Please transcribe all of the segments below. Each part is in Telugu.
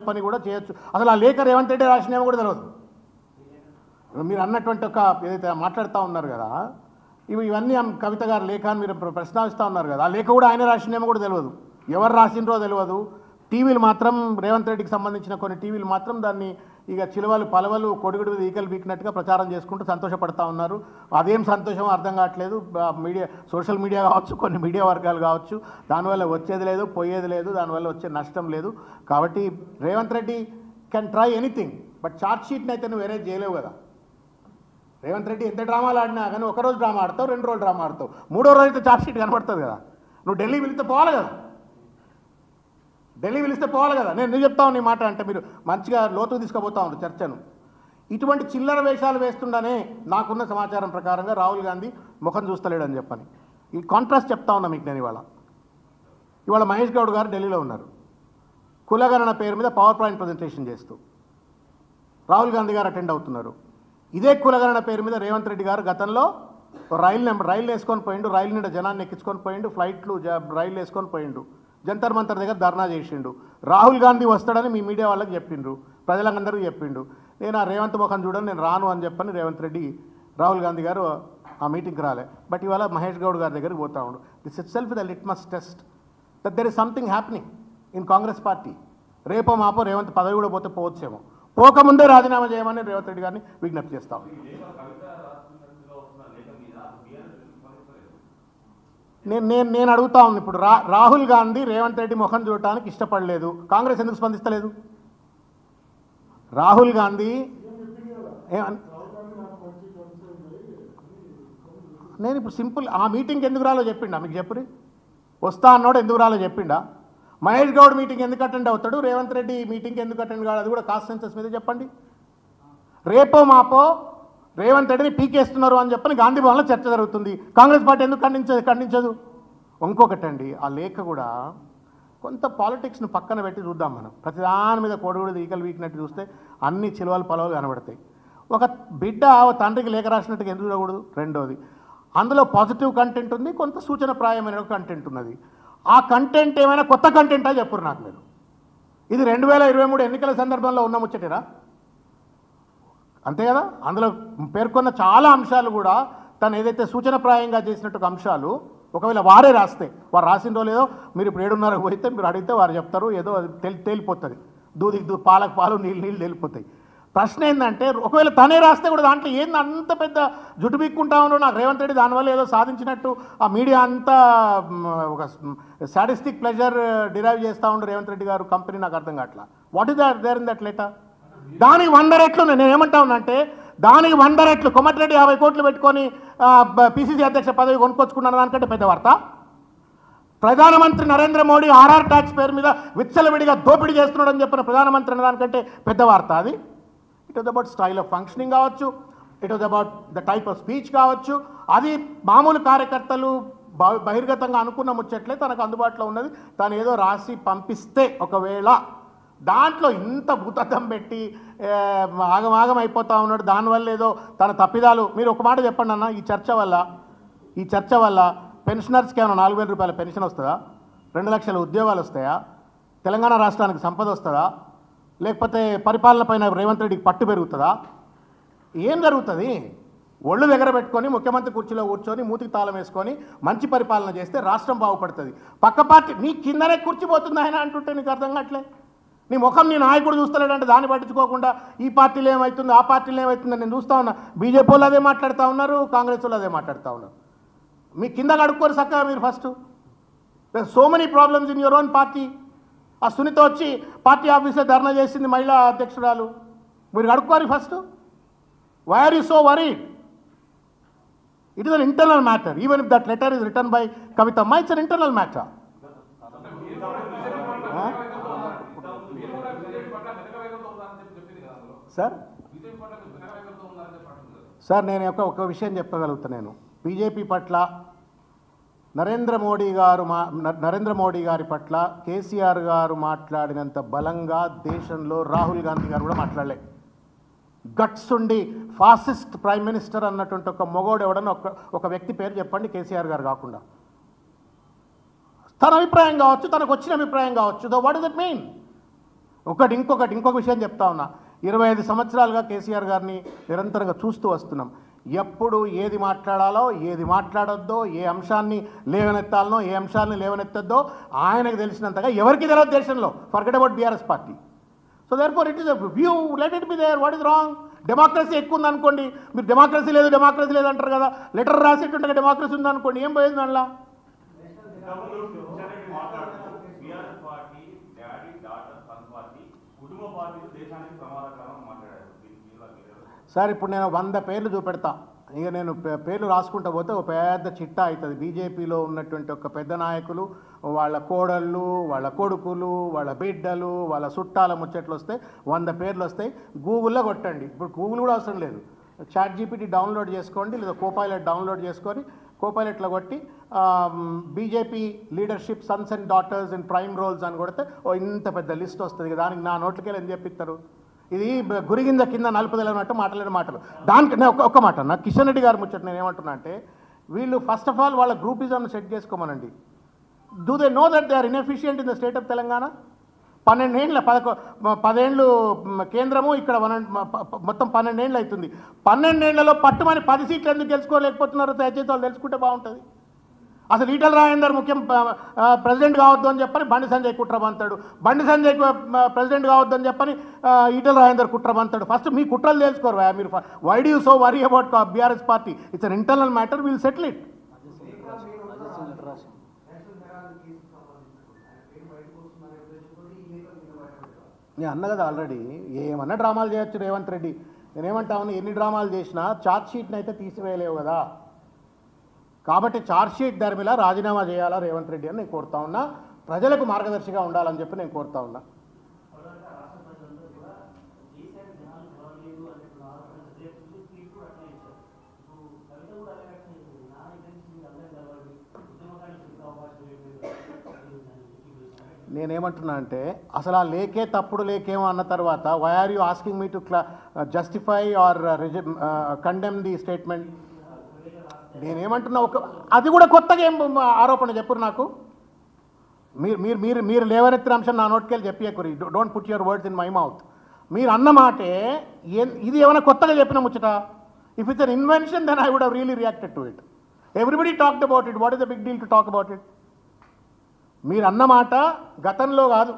చెప్పని కూడా చేయొచ్చు. అసలు ఆ లేఖ రేవంత్ రెడ్డి రాసినేమో కూడా తెలియదు. మీరు అన్నటువంటి ఒక ఏదైతే మాట్లాడుతూ ఉన్నారు కదా, ఇవన్నీ కవిత గారు లేఖ అని మీరు ప్రశ్నిస్తూ ఉన్నారు కదా, ఆ లేఖ కూడా ఆయన రాసినేమో కూడా తెలియదు, ఎవరు రాసిండ్రో తెలియదు. టీవీలు మాత్రం రేవంత్ రెడ్డికి సంబంధించిన కొన్ని టీవీలు మాత్రం దాన్ని ఇక చిలువలు పలవలు కొడుగుడు ఈకలు బీకినట్టుగా ప్రచారం చేసుకుంటూ సంతోషపడతా ఉన్నారు. అదేం సంతోషమో అర్థం కావట్లేదు. మీడియా, సోషల్ మీడియా కావచ్చు, కొన్ని మీడియా వర్గాలు కావచ్చు, దానివల్ల వచ్చేది లేదు, పోయేది లేదు, దానివల్ల వచ్చే నష్టం లేదు. కాబట్టి Revanth Reddy can try anything, but charge షీట్ని అయితే నువ్వు వేరే చేయలేవు కదా. రేవంత్ రెడ్డి ఎంత డ్రామాలు ఆడినా కానీ ఒకరోజు డ్రామా ఆడతావు, 2 రోజులు డ్రామా ఆడతావు, 3వ రోజు అయితే ఛార్జ్ షీట్ కనపడుతుంది కదా. నువ్వు ఢిల్లీ పిలిస్తే పోవాలి కదా, ఢిల్లీ పిలిస్తే పోవాలి కదా. నేను చెప్తాను నీ మాట అంటే మీరు మంచిగా లోతుకు తీసుకుపోతా ఉన్నారు చర్చను. ఇటువంటి చిల్లర వేషాలు వేస్తుండనే నాకున్న సమాచారం ప్రకారంగా రాహుల్ గాంధీ ముఖం చూస్తలేడని చెప్పని ఈ కాంట్రాస్ట్ చెప్తా ఉన్నా మీకు. నేను ఇవాళ మహేష్ గౌడ్ గారు ఢిల్లీలో ఉన్నారు, కులగణన పేరు మీద పవర్ పాయింట్ ప్రజెంటేషన్ చేస్తూ. రాహుల్ గాంధీ గారు అటెండ్ అవుతున్నారు. ఇదే కులగణన పేరు మీద రేవంత్ రెడ్డి గారు గతంలో రైలు వేసుకొని పోయిండు, రైలు నిండా జనాన్ని ఎక్కించుకొని పోయిండు, ఫ్లైట్లు రైలు వేసుకొని పోయిండు, జంతర్ మంతర్ దగ్గర ధర్నా చేసిండు. రాహుల్ గాంధీ వస్తాడని మీ మీడియా వాళ్ళకి చెప్పిండ్రు, ప్రజలందరికీ చెప్పిండు. నేను ఆ రేవంత్ ముఖం చూడని నేను రాను అని చెప్పని రేవంత్ రెడ్డి, రాహుల్ గాంధీ గారు ఆ మీటింగ్కి రాలే. బట్ ఇవాళ మహేష్ గౌడ్ గారి దగ్గరికి పోతా ఉండు. This it self the litmus test that there is something happening in Congress party. రేపో మాపో రేవంత్ పదవి కూడా పోతే పోవచ్చేమో, పోకముందే రాజీనామా చేయమని రేవంత్ రెడ్డి గారిని విజ్ఞప్తి చేస్తాం. నేను అడుగుతా ఉన్నాను ఇప్పుడు, రాహుల్ గాంధీ రేవంత్ రెడ్డి ముఖం చూడటానికి ఇష్టపడలేదు, కాంగ్రెస్ ఎందుకు స్పందిస్తలేదు? రాహుల్ గాంధీ నేను ఇప్పుడు సింపుల్, ఆ మీటింగ్కి ఎందుకు రాలో చెప్పిండా మీకు? చెప్పురి, వస్తా అన్నోడు ఎందుకు రాలో చెప్పిండా? మహేష్ గౌడ్ మీటింగ్ ఎందుకు అటెండ్ అవుతాడు, రేవంత్ రెడ్డి మీటింగ్కి ఎందుకు అటెండ్ కాదు, అది కూడా కాస్ట్ సెన్సస్ మీద చెప్పండి. రేపో మాపో రేవంత్ రెడ్డిని పీకేస్తున్నారు అని చెప్పని గాంధీ భవన్లో చర్చ జరుగుతుంది, కాంగ్రెస్ పార్టీ ఎందుకు ఖండించదు? ఇంకొకటండి, ఆ లేఖ కూడా కొంత పాలిటిక్స్ను పక్కన పెట్టి చూద్దాం మనం. ప్రతిదాని మీద కొడుగుడు ఈకలు వీకినట్టు చూస్తే అన్ని చిలువలు పొలవలు కనబడతాయి. ఒక బిడ్డ తండ్రికి లేఖ రాసినట్టుగా ఎందుకు చూడకూడదు? రెండోది, అందులో పాజిటివ్ కంటెంట్ ఉంది, కొంత సూచనప్రాయమైన కంటెంట్ ఉన్నది. ఆ కంటెంట్ ఏమైనా కొత్త కంటెంటా చెప్పురు నాకు మీరు. ఇది 2023 ఎన్నికల సందర్భంలో ఉన్న ముచ్చటేనా? అంతే కదా. అందులో పేర్కొన్న చాలా అంశాలు కూడా తను ఏదైతే సూచనప్రాయంగా చేసినట్టు అంశాలు ఒకవేళ వారే రాస్తే, వారు రాసిందో లేదో మీరు ఇప్పుడు 7:30 పోయితే మీరు అడిగితే వారు చెప్తారు, ఏదో అది తేలిపోతుంది, దూదికి పాలకు పాలు నీళ్ళు తేలిపోతాయి. ప్రశ్న ఏంటంటే, ఒకవేళ తనే రాస్తే కూడా దాంట్లో ఏంది అంత పెద్ద జుట్టు బిక్కుంటా ఉన్నాడు? నాకు రేవంత్ రెడ్డి దానివల్ల ఏదో సాధించినట్టు ఆ మీడియా అంతా ఒక సాడిస్టిక్ ప్లెజర్ డిరైవ్ చేస్తూ ఉండు రేవంత్ రెడ్డి గారు కంపెనీ. నాకు అర్థం కావట్లా. What is there in that letter? దానికి 100 రెట్లు నేను ఏమంటా ఉన్నానంటే, దానికి 100 రెట్లు కోమటిరెడ్డి 50 కోట్లు పెట్టుకొని పిసిసి అధ్యక్ష పదవి కొనుక్కొచ్చుకున్న దానికంటే పెద్ద వార్త. ప్రధానమంత్రి నరేంద్ర మోడీ ఆర్ఆర్ ట్యాక్స్ పేరు మీద విచ్చలవిడిగా దోపిడీ చేస్తున్నాడు అని చెప్పిన ప్రధానమంత్రి అన్న దానికంటే పెద్ద వార్త అది. It was about style of functioning కావచ్చు, it was about the type of speech కావచ్చు. అది మామూలు కార్యకర్తలు బహిర్గతంగా అనుకున్న ముచ్చట్లే తనకు అందుబాటులో ఉన్నది. తను ఏదో రాసి పంపిస్తే ఒకవేళ దాంట్లో ఇంత భూతద్దం పెట్టి ఆగమాగం అయిపోతూ ఉన్నాడు, దానివల్ల ఏదో తన తప్పిదాలు. మీరు ఒక మాట చెప్పండి అన్న, ఈ చర్చ వల్ల పెన్షనర్స్కి ఏమైనా 4,000 రూపాయల పెన్షన్ వస్తుందా? 2 లక్షల ఉద్యోగాలు వస్తాయా? తెలంగాణ రాష్ట్రానికి సంపద వస్తుందా? లేకపోతే పరిపాలన పైన రేవంత్ రెడ్డికి పట్టు పెరుగుతుందా? ఏం జరుగుతుంది? ఒళ్ళు దగ్గర పెట్టుకొని ముఖ్యమంత్రి కుర్చీలో కూర్చొని మూతికి తాళం వేసుకొని మంచి పరిపాలన చేస్తే రాష్ట్రం బాగుపడుతుంది. పక్క పార్టీ నీ కిందనే కూర్చిపోతుంది ఆయన అంటుంటే నీకు అర్థం కావట్లే. నీ ముఖం నీ నాయకుడు చూస్తలేడంటే దాన్ని పట్టించుకోకుండా ఈ పార్టీలో ఏమవుతుంది, ఆ పార్టీలో ఏమవుతుందని నేను చూస్తూ ఉన్నా. బీజేపీ వాళ్ళు అదే మాట్లాడుతూ ఉన్నారు, కాంగ్రెస్ వాళ్ళు అదే మాట్లాడుతూ ఉన్నారు. మీ కింద కడుక్కోరు చక్కగా మీరు first. So many problems in your own party. ఆ సునీత వచ్చి పార్టీ ఆఫీస్లో ధర్నా చేసింది, మహిళా అధ్యక్షురాలు. మీరు కడుక్కోరు first. Why are you so worried? It is an internal matter. Even if that letter is return by కవితమ్మ, it's an internal matter. Sir నేను ఒక విషయం చెప్పగలుగుతా. నేను బీజేపీ పట్ల నరేంద్ర మోడీ గారి పట్ల కేసీఆర్ గారు మాట్లాడినంత బలంగా దేశంలో రాహుల్ గాంధీ గారు కూడా మాట్లాడలే. గట్స్ ఉండి ఫాసిస్ట్ ప్రైమ్ మినిస్టర్ అన్నటువంటి ఒక మొగోడు ఎవడన్నా ఒక వ్యక్తి పేరు చెప్పండి, కేసీఆర్ గారు కాకుండా. తన అభిప్రాయం కావచ్చు, తనకు వచ్చిన అభిప్రాయం కావచ్చు. What does it mean? ఇంకొక విషయం చెప్తా ఉన్నా. 25 సంవత్సరాలుగా కేసీఆర్ గారిని నిరంతరంగా చూస్తూ వస్తున్నాం. ఎప్పుడు ఏది మాట్లాడాలో, ఏది మాట్లాడొద్దో, ఏ అంశాన్ని లేవనెత్తాలనో, ఏ అంశాన్ని లేవనెత్తొద్దో ఆయనకు తెలిసినంతగా ఎవరికి తెలియదు దేశంలో. Forget about BRS party. So therefore it is a view, let it be there. What is wrong? Democracy ఎక్కువ ఉందనుకోండి, మీరు డెమోక్రసీ లేదు అంటారు కదా, లెటర్ రాసేటుండగా డెమోక్రసీ ఉందనుకోండి, ఏం పోయింది అందులో? సార్ ఇప్పుడు నేను 100 పేర్లు చూపెడతా, ఇక నేను పేర్లు రాసుకుంటూ పోతే ఒక పెద్ద చిట్టా అవుతుంది. బీజేపీలో ఉన్నటువంటి ఒక పెద్ద నాయకులు, వాళ్ళ కోడళ్ళు, వాళ్ళ కొడుకులు, వాళ్ళ బిడ్డలు, వాళ్ళ చుట్టాల ముచ్చట్లు వస్తాయి, 100 పేర్లు వస్తాయి. గూగుల్లో కొట్టండి. ఇప్పుడు గూగుల్ కూడా అవసరం లేదు, ChatGPT డౌన్లోడ్ చేసుకోండి, లేదా కోపైలట్ డౌన్లోడ్ చేసుకొని కోపైలట్లో కొట్టి BJP leadership sons and daughters in prime roles అని కొడితే ఇంత పెద్ద లిస్ట్ వస్తుంది. దానికి నా నోట్లకెళ్ళి ఏం చెప్పిస్తారు? ఇది గురిగింజ కింద నలుపుదలన్నట్టు మాట్లాడిన మాటలు. దానికి ఒక్క మాట, నాకు కిషన్ రెడ్డి గారు ముచ్చట నేను ఏమంటున్నా అంటే, వీళ్ళు ఫస్ట్ ఆఫ్ ఆల్ వాళ్ళ గ్రూపిజంను సెట్ చేసుకోమనండి. Do they know that they are inefficient in the state of Telangana? 10 ఏళ్ళు కేంద్రము, ఇక్కడ మొత్తం 12 ఏళ్ళు అవుతుంది. 12 ఏళ్లలో పట్టుమని 10 సీట్లు ఎందుకు గెలుచుకోలేకపోతున్నారో దయచేసి వాళ్ళు తెలుసుకుంటే బాగుంటుంది. అసలు ఈటల రాజేందర్ ప్రెసిడెంట్ కావద్దు అని చెప్పని బండి సంజయ్ కుట్రబంతాడు, బండి సంజయ్ ప్రెసిడెంట్ కావద్దు అని చెప్పని ఈటల రాజేందర్ కుట్రబంతాడు. ఫస్ట్ మీ కుట్రలు తెలుసుకోరు. మీరు why do you so worry about BRS party? It's an internal matter, will settle it. నేను అన్న కదా ఆల్రెడీ, ఏమన్నా డ్రామాలు చేయొచ్చు రేవంత్ రెడ్డి. నేనేమంటాను, ఎన్ని డ్రామాలు చేసినా ఛార్జ్ షీట్ని అయితే తీసివేయలేవు కదా. కాబట్టి ఛార్జ్ షీట్ ధర్మిలా రాజీనామా చేయాలా రేవంత్ రెడ్డి అని నేను కోరుతా ఉన్నా. ప్రజలకు మార్గదర్శిగా ఉండాలని చెప్పి నేను కోరుతా ఉన్నా. నేనేమంటున్నా అంటే, అసలు ఆ లేకే తప్పుడు లేకేమో అన్న తర్వాత why are you asking me to justify or condemn the statement? నేనేమంటున్నా, అది కూడా కొత్తగా ఏం ఆరోపణ చెప్పురు నాకు. మీరు లేవనెత్తిన అంశం నా నోటికెళ్ళి చెప్పియకురి. Don't put your words in my mouth. మీరు అన్న మాటే ఇది ఏమైనా కొత్తగా చెప్పిన ముచ్చట? If it's an invention then I would have really reacted to it. Everybody talked about it. What is the big deal to talk about it? మీరు అన్నమాట గతంలో కాదు,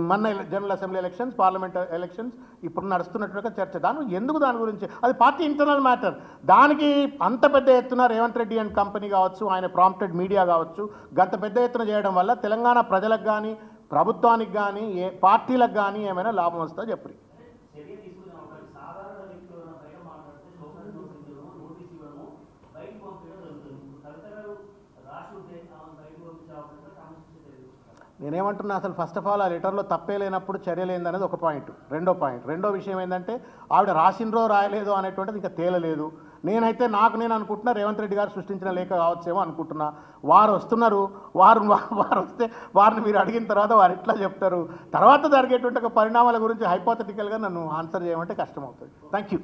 మన general assembly elections, parliament elections, ఇప్పుడు నడుస్తున్నట్టుగా చర్చ. దాని గురించి అది పార్టీ ఇంటర్నల్ మ్యాటర్. దానికి అంత పెద్ద ఎత్తున రేవంత్ రెడ్డి అండ్ కంపెనీ కావచ్చు, ఆయన ప్రాంప్టెడ్ మీడియా కావచ్చు, గంత పెద్ద ఎత్తున చేయడం వల్ల తెలంగాణ ప్రజలకు కానీ, ప్రభుత్వానికి కానీ, ఏ పార్టీలకు కానీ ఏమైనా లాభం వస్తుందో చెప్పు. నేనేమంటున్నా, అసలు ఫస్ట్ ఆఫ్ ఆల్ ఆ లెటర్లో తప్పే లేనప్పుడు చర్య లేదనేది ఒక పాయింట్. రెండో విషయం ఏంటంటే, ఆవిడ రాసిండ్రో రాయలేదో అనేటువంటిది ఇంకా తేలలేదు. నేనైతే నేను అనుకుంటున్నా రేవంత్ రెడ్డి గారు సృష్టించిన లేఖ కావచ్చేమో అనుకుంటున్నా. వారు వస్తున్నారు, వారు వస్తే వారిని మీరు అడిగిన తర్వాత వారు ఎట్లా చెప్తారు? తర్వాత జరిగేటువంటి పరిణామాల గురించి హైపోథెటికల్గా నన్ను ఆన్సర్ చేయమంటే కష్టమవుతుంది. Thank you.